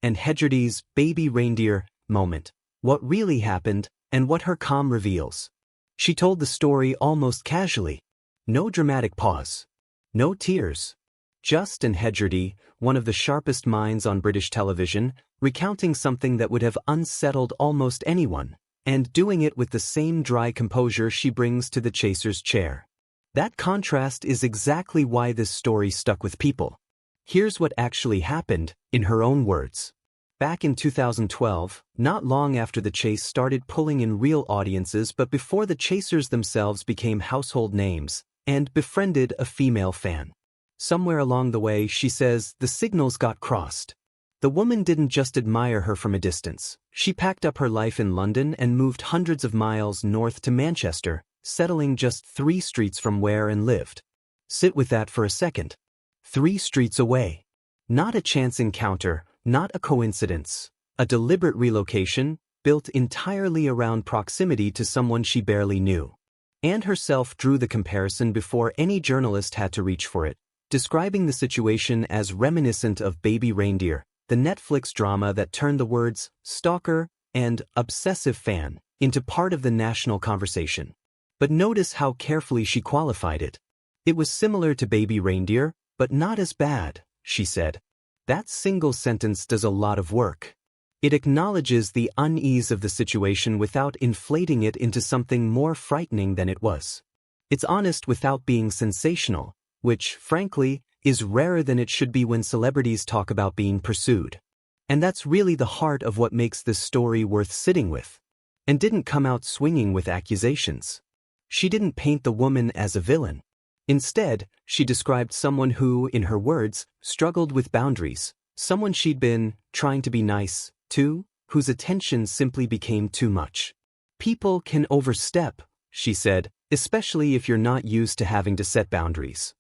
and Hegerty's baby reindeer moment, what really happened, and what her calm reveals. She told the story almost casually. No dramatic pause. No tears. Just and Hegerty, one of the sharpest minds on British television, recounting something that would have unsettled almost anyone, and doing it with the same dry composure she brings to the chaser's chair. That contrast is exactly why this story stuck with people. Here's what actually happened, in her own words. Back in 2012, not long after the chase started pulling in real audiences but before the chasers themselves became household names, and befriended a female fan. Somewhere along the way, she says, the signals got crossed. The woman didn't just admire her from a distance. She packed up her life in London and moved hundreds of miles north to Manchester, settling just 3 streets from where and lived. Sit with that for a second. 3 streets away. Not a chance encounter, not a coincidence. A deliberate relocation, built entirely around proximity to someone she barely knew. And herself drew the comparison before any journalist had to reach for it, describing the situation as reminiscent of Baby Reindeer, the Netflix drama that turned the words stalker and obsessive fan into part of the national conversation. But notice how carefully she qualified it. It was similar to Baby Reindeer, but not as bad, she said. That single sentence does a lot of work. It acknowledges the unease of the situation without inflating it into something more frightening than it was. It's honest without being sensational, which, frankly, is rarer than it should be when celebrities talk about being pursued. And that's really the heart of what makes this story worth sitting with. And didn't come out swinging with accusations. She didn't paint the woman as a villain. Instead, she described someone who, in her words, struggled with boundaries, someone she'd been trying to be nice to, whose attention simply became too much. People can overstep, she said, especially if you're not used to having to set boundaries.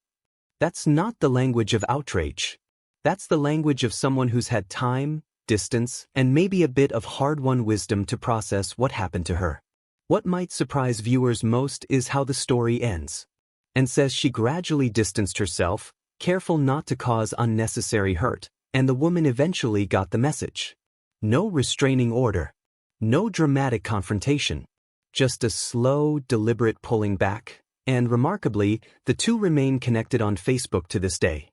That's not the language of outrage. That's the language of someone who's had time, distance, and maybe a bit of hard-won wisdom to process what happened to her. What might surprise viewers most is how the story ends. And says she gradually distanced herself, careful not to cause unnecessary hurt, and the woman eventually got the message. No restraining order. No dramatic confrontation. Just a slow, deliberate pulling back, and remarkably, the two remain connected on Facebook to this day.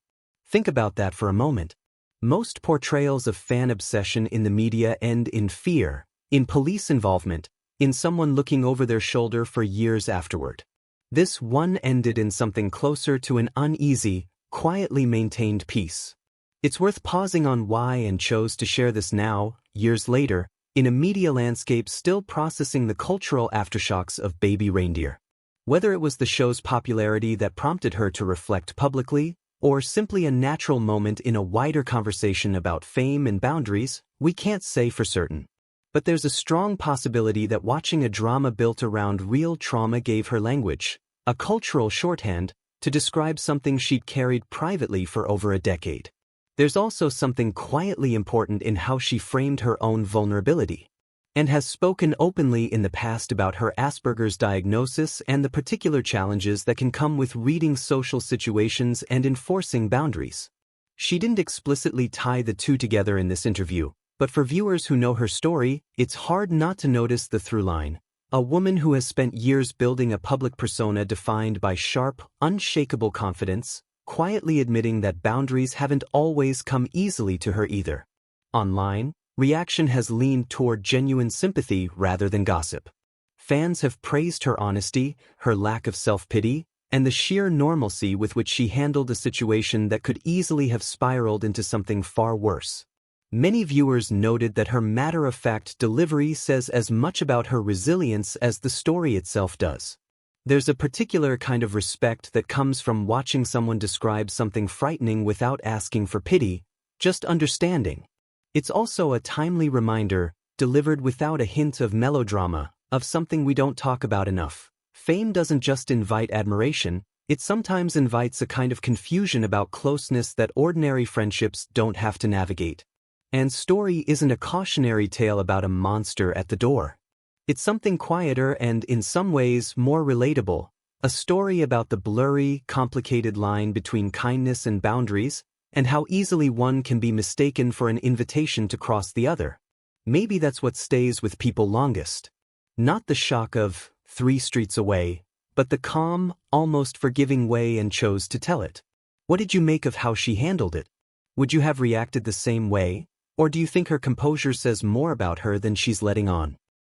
Think about that for a moment. Most portrayals of fan obsession in the media end in fear, in police involvement, in someone looking over their shoulder for years afterward. This one ended in something closer to an uneasy, quietly maintained peace. It's worth pausing on why and chose to share this now, years later, in a media landscape still processing the cultural aftershocks of Baby Reindeer. Whether it was the show's popularity that prompted her to reflect publicly, or simply a natural moment in a wider conversation about fame and boundaries, we can't say for certain. But there's a strong possibility that watching a drama built around real trauma gave her language, a cultural shorthand, to describe something she'd carried privately for over a decade. There's also something quietly important in how she framed her own vulnerability, and has spoken openly in the past about her Asperger's diagnosis and the particular challenges that can come with reading social situations and enforcing boundaries. She didn't explicitly tie the two together in this interview, but for viewers who know her story, it's hard not to notice the through line. A woman who has spent years building a public persona defined by sharp, unshakable confidence, quietly admitting that boundaries haven't always come easily to her either. Online, reaction has leaned toward genuine sympathy rather than gossip. Fans have praised her honesty, her lack of self-pity, and the sheer normalcy with which she handled a situation that could easily have spiraled into something far worse. Many viewers noted that her matter-of-fact delivery says as much about her resilience as the story itself does. There's a particular kind of respect that comes from watching someone describe something frightening without asking for pity, just understanding. It's also a timely reminder, delivered without a hint of melodrama, of something we don't talk about enough. Fame doesn't just invite admiration, it sometimes invites a kind of confusion about closeness that ordinary friendships don't have to navigate. And Story isn't a cautionary tale about a monster at the door. It's something quieter and, in some ways, more relatable, a story about the blurry, complicated line between kindness and boundaries, and how easily one can be mistaken for an invitation to cross the other. Maybe that's what stays with people longest. Not the shock of 3 streets away, but the calm, almost forgiving way and chose to tell it. What did you make of how she handled it? Would you have reacted the same way, or do you think her composure says more about her than she's letting on?